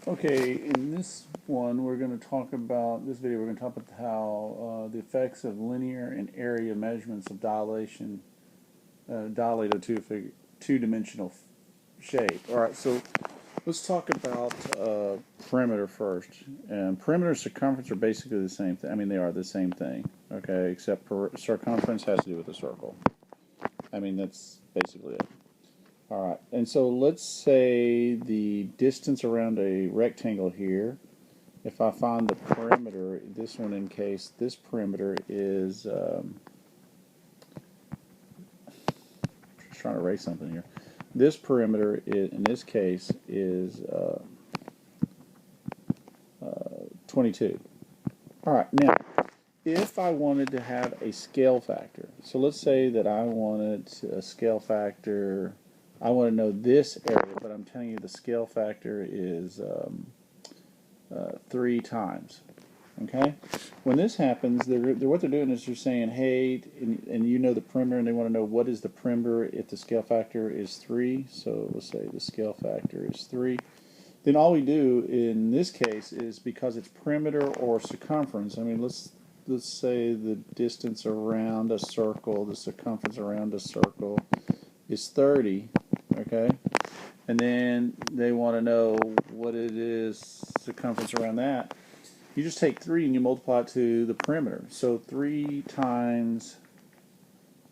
Okay, in this one, we're going to talk about, this video, we're going to talk about how the effects of linear and area measurements of dilation, dilate a two-dimensional shape. All right, so let's talk about perimeter first. And perimeter and circumference are basically the same thing. I mean, they are the same thing, okay, except circumference has to do with a circle. I mean, that's basically it. All right, and so let's say the distance around a rectangle here, if I find the perimeter, this one in case, this perimeter is, just trying to erase something here. This perimeter, in this case, is 22. All right, now, if I wanted to have a scale factor, so let's say that I wanted a scale factor, I want to know this area, but I'm telling you the scale factor is 3 times. Okay? When this happens, what they're doing is they're saying, hey, and you know the perimeter, and they want to know what is the perimeter if the scale factor is 3. So let's say the scale factor is 3. Then all we do in this case is, because it's perimeter or circumference, I mean, let's say the distance around a circle, the circumference around a circle is 30, okay? And then they want to know what it is, circumference around that. You just take 3 and you multiply it to the perimeter. So 3 times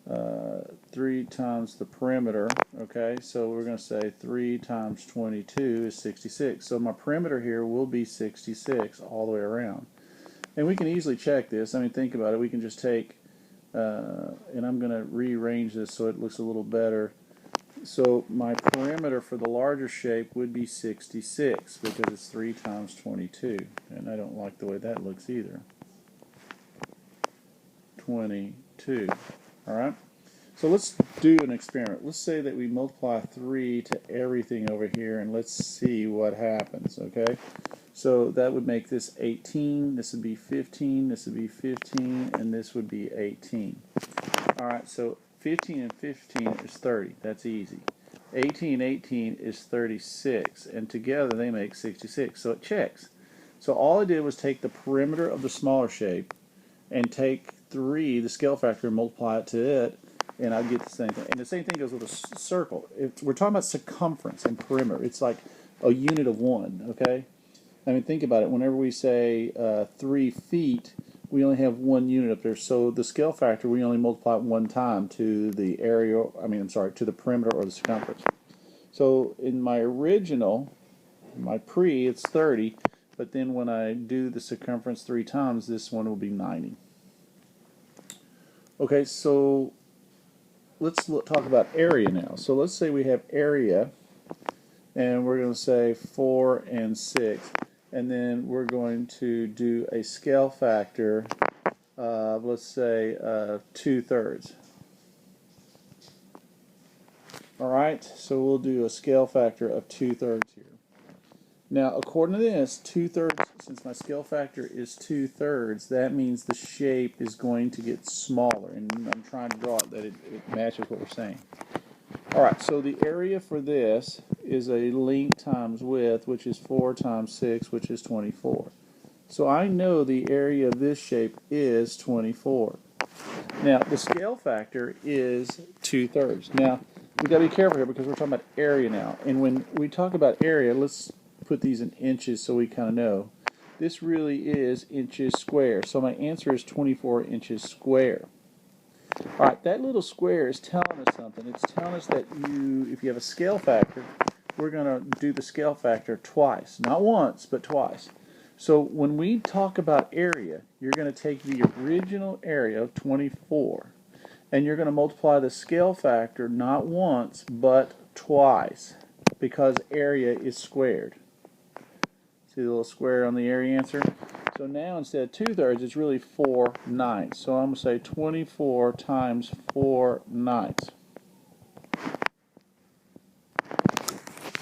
the perimeter, okay? So we're going to say 3 times 22 is 66. So my perimeter here will be 66 all the way around. And we can easily check this. I mean, think about it. We can just take, and I'm going to rearrange this so it looks a little better. So my perimeter for the larger shape would be 66 because it's 3 times 22. And I don't like the way that looks either. 22. All right? So let's do an experiment. Let's say that we multiply 3 to everything over here, and let's see what happens, okay? So that would make this 18, this would be 15, this would be 15, and this would be 18. All right, so 15 and 15 is 30. That's easy. 18 and 18 is 36, and together they make 66, so it checks. So all I did was take the perimeter of the smaller shape and take 3, the scale factor, and multiply it to it, and I'd get the same thing. And the same thing goes with a circle. If we're talking about circumference and perimeter, it's like a unit of 1, okay? I mean, think about it. Whenever we say 3 feet, we only have 1 unit up there. So the scale factor, we only multiply it 1 time to the area, to the perimeter or the circumference. So in my original, my it's 30, but then when I do the circumference 3 times, this one will be 90. Okay, so let's talk about area now. So let's say we have area, and we're going to say 4 and 6. And then we're going to do a scale factor of, let's say, 2/3. All right, so we'll do a scale factor of 2/3 here. Now, according to this, 2/3, since my scale factor is 2/3, that means the shape is going to get smaller. And I'm trying to draw it that it matches what we're saying. All right, so the area for this is a length times width, which is 4 times 6, which is 24. So I know the area of this shape is 24. Now, the scale factor is 2/3. Now, we've got to be careful here because we're talking about area now. And when we talk about area, let's put these in inches so we kind of know. This really is inches square. So my answer is 24 inches square. All right, that little square is telling us something. It's telling us that if you have a scale factor, we're going to do the scale factor twice. Not once, but twice. So when we talk about area, you're going to take the original area of 24, and you're going to multiply the scale factor not once, but twice, because area is squared. See the little square on the area answer? So now instead of 2/3, it's really 4/9. So I'm going to say 24 times 4/9.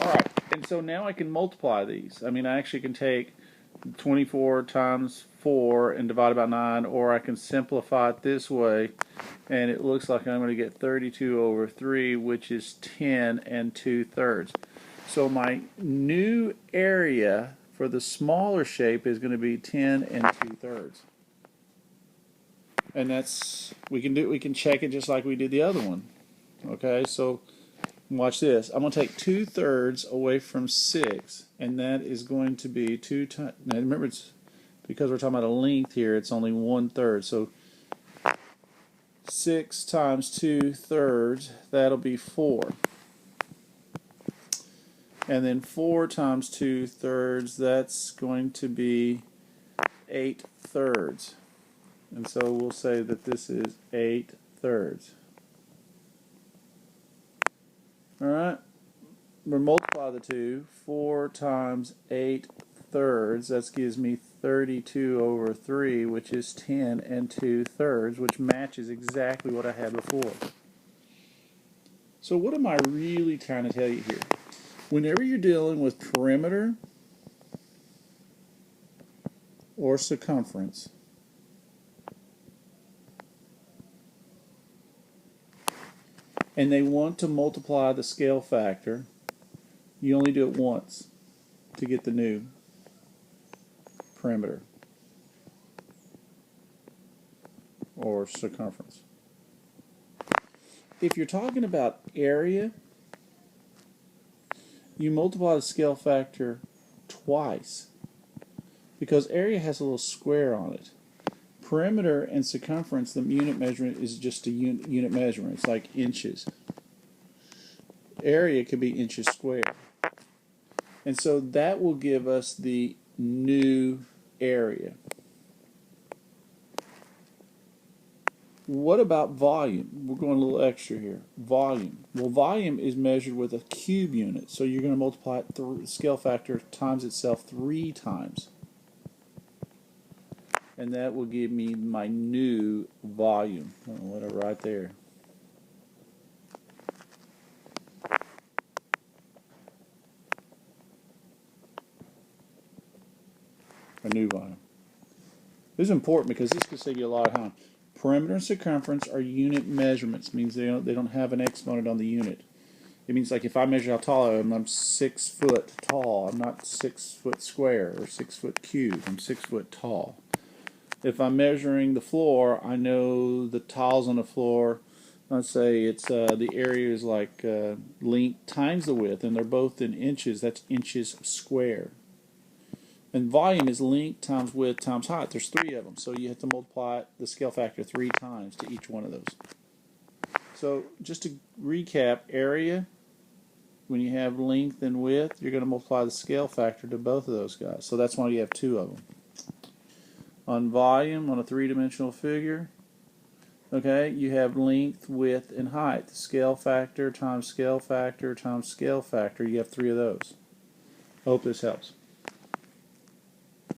All right, and so now I can multiply these. I mean, I actually can take 24 times 4 and divide by 9, or I can simplify it this way, and it looks like I'm going to get 32 over 3, which is 10 and 2/3. So my new area for the smaller shape is going to be 10 and 2/3. And that's, we can check it just like we did the other one. Okay, so watch this. I'm going to take 2/3 away from 6, and that is going to be 2 times. Now remember, it's because we're talking about a length here, it's only 1/3. So 6 times 2/3, that'll be 4. And then 4 times 2/3, that's going to be 8/3. And so we'll say that this is 8/3. Alright, we'll multiply the two. 4 times 8/3, that gives me 32/3, which is 10 and 2/3, which matches exactly what I had before. So what am I really trying to tell you here? Whenever you're dealing with perimeter or circumference, and they want to multiply the scale factor, you only do it once to get the new perimeter or circumference. If you're talking about area, you multiply the scale factor twice because area has a little square on it. Perimeter and circumference, the unit measurement is just a unit measurement. It's like inches. Area could be inches squared. And so that will give us the new area. What about volume? We're going a little extra here. Volume. Well, volume is measured with a cube unit. So you're going to multiply it through scale factor times itself 3 times. And that will give me my new volume. I'll let it right there. A new volume. This is important because this could save you a lot of time. Perimeter and circumference are unit measurements. Means they don't have an exponent on the unit. It means like if I measure how tall I am, I'm 6 foot tall. I'm not 6 foot square or 6 foot cube. I'm 6 foot tall. If I'm measuring the floor, I know the tiles on the floor. Let's say it's the area is like length times the width, and they're both in inches. That's inches squared. And volume is length times width times height. There's 3 of them, so you have to multiply the scale factor 3 times to each one of those. So just to recap, area, when you have length and width, you're going to multiply the scale factor to both of those guys. So that's why you have 2 of them. On volume, on a 3-dimensional figure, okay, you have length, width, and height. Scale factor times scale factor times scale factor. You have 3 of those. I hope this helps.